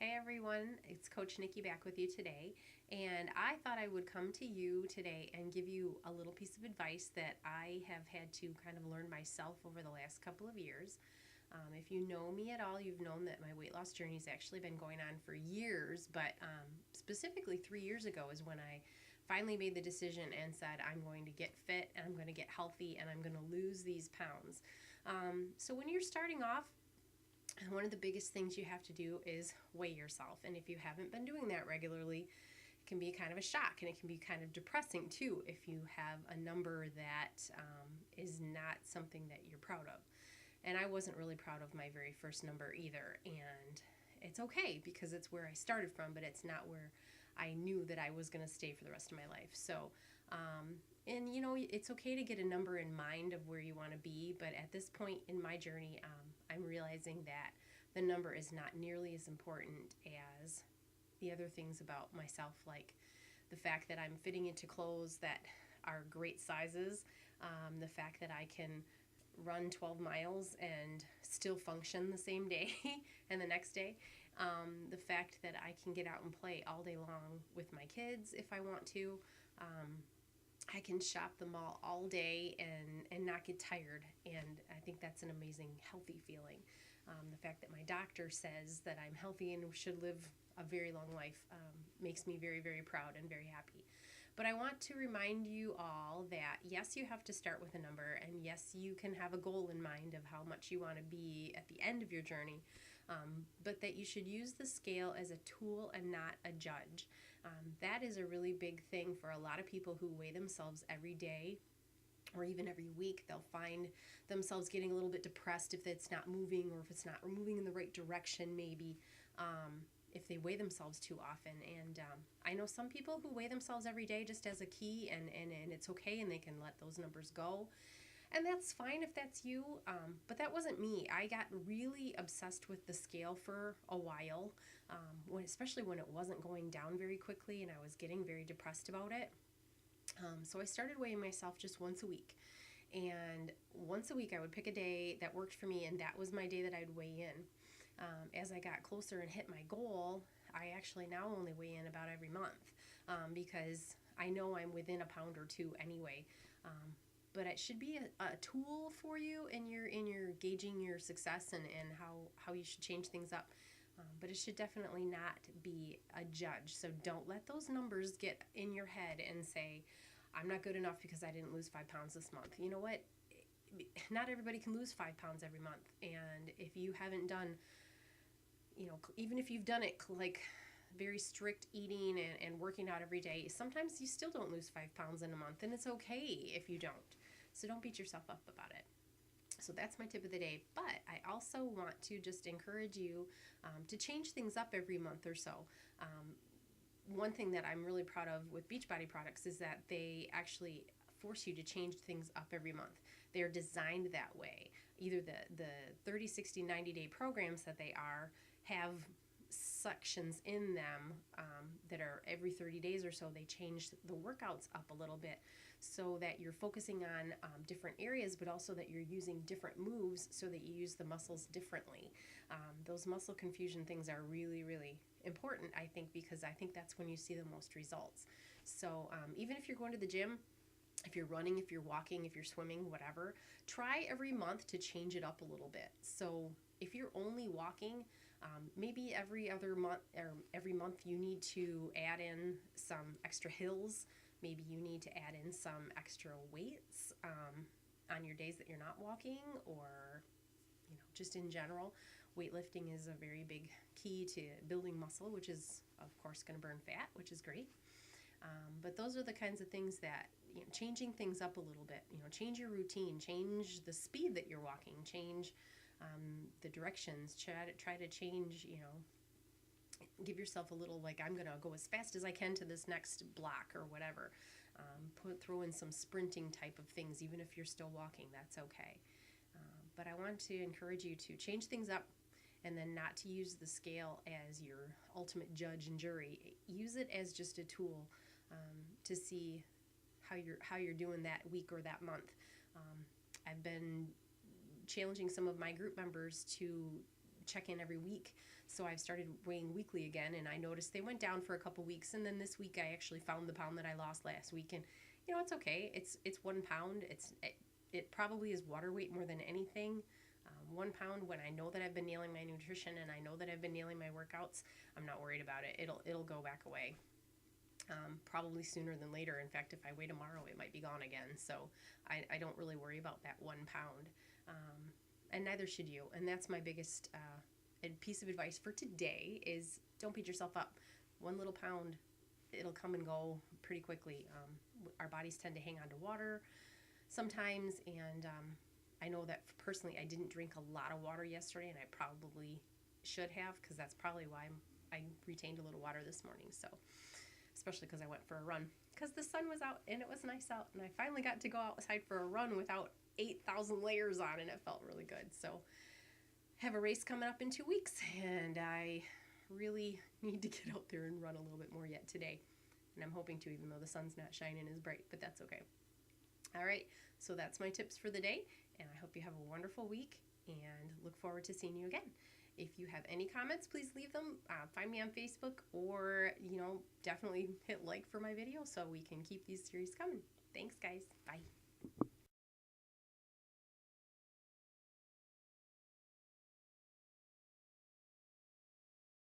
Hey everyone, it's Coach Nikki back with you today, and I thought I would come to you today and give you a little piece of advice that I have had to kind of learn myself over the last couple of years. If you know me at all, you've known that my weight loss journey has actually been going on for years, but specifically 3 years ago is when I finally made the decision and said, I'm going to get fit and I'm going to get healthy and I'm going to lose these pounds. So when you're starting off, and one of the biggest things you have to do is weigh yourself. And if you haven't been doing that regularly, it can be kind of a shock and it can be kind of depressing too if you have a number that is not something that you're proud of. And I wasn't really proud of my very first number either. And it's okay because it's where I started from, but it's not where I knew that I was going to stay for the rest of my life. So, and you know, it's okay to get a number in mind of where you want to be, but at this point in my journey, I'm realizing that the number is not nearly as important as the other things about myself, like the fact that I'm fitting into clothes that are great sizes, the fact that I can run 12 miles and still function the same day and the next day. The fact that I can get out and play all day long with my kids if I want to. I can shop the mall all day and not get tired. And I think that's an amazing, healthy feeling. The fact that my doctor says that I'm healthy and should live a very long life makes me very, very proud and very happy. But I want to remind you all that yes, you have to start with a number, and yes, you can have a goal in mind of how much you want to be at the end of your journey, but that you should use the scale as a tool and not a judge. That is a really big thing for a lot of people who weigh themselves every day or even every week. They'll find themselves getting a little bit depressed if it's not moving or if it's not moving in the right direction, maybe. If they weigh themselves too often. And I know some people who weigh themselves every day just as a key, and it's okay, and they can let those numbers go. And that's fine if that's you, but that wasn't me. I got really obsessed with the scale for a while, especially when it wasn't going down very quickly and I was getting very depressed about it. So I started weighing myself just once a week. And once a week I would pick a day that worked for me, and that was my day that I'd weigh in. As I got closer and hit my goal, I actually now only weigh in about every month because I know I'm within a pound or two anyway. But it should be a tool for you in your gauging your success and how you should change things up. But it should definitely not be a judge. So don't let those numbers get in your head and say, I'm not good enough because I didn't lose 5 pounds this month. You know what? Not everybody can lose 5 pounds every month. And if you haven't done, even if you've done it like very strict eating and working out every day, sometimes you still don't lose 5 pounds in a month, and it's okay if you don't. So don't beat yourself up about it. So that's my tip of the day. But I also want to just encourage you to change things up every month or so. One thing that I'm really proud of with Beachbody products is that they actually force you to change things up every month. They're designed that way. Either the 30, 60, 90-day programs that they have sections in them that are every 30 days or so. They change the workouts up a little bit so that you're focusing on different areas, but also that you're using different moves so that you use the muscles differently. Those muscle confusion things are really, really important, I think, because I think that's when you see the most results. So even if you're going to the gym, if you're running, if you're walking, if you're swimming, whatever, try every month to change it up a little bit. So if you're only walking, maybe every other month or every month you need to add in some extra hills. Maybe you need to add in some extra weights on your days that you're not walking, or just in general. Weightlifting is a very big key to building muscle, which is of course going to burn fat, which is great. But those are the kinds of things that, changing things up a little bit, change your routine, change the speed that you're walking, change the directions, try to change, give yourself a little, like, I'm going to go as fast as I can to this next block or whatever. Throw in some sprinting type of things, even if you're still walking, that's okay. But I want to encourage you to change things up, and then not to use the scale as your ultimate judge and jury. Use it as just a tool to see how you're doing that week or that month. I've been challenging some of my group members to check in every week. So I've started weighing weekly again, and I noticed they went down for a couple weeks, and then this week I actually found the pound that I lost last week, and it's okay. It's 1 pound. It probably is water weight more than anything. 1 pound, when I know that I've been nailing my nutrition and I know that I've been nailing my workouts, I'm not worried about it. It'll go back away. Probably sooner than later. In fact, if I weigh tomorrow, it might be gone again. So I don't really worry about that 1 pound. And neither should you. And that's my biggest piece of advice for today is don't beat yourself up. 1 little pound, it'll come and go pretty quickly. Our bodies tend to hang on to water sometimes, and I know that personally I didn't drink a lot of water yesterday, and I probably should have, because that's probably why I retained a little water this morning. So especially because I went for a run, because the sun was out and it was nice out, and I finally got to go outside for a run without 8,000 layers on, and it felt really good. So have a race coming up in 2 weeks, and I really need to get out there and run a little bit more yet today, and I'm hoping to, even though the sun's not shining as bright, but that's okay. All right, so that's my tips for the day, and I hope you have a wonderful week, and look forward to seeing you again. If you have any comments, please leave them. Find me on Facebook, or, definitely hit like for my video so we can keep these series coming. Thanks, guys. Bye.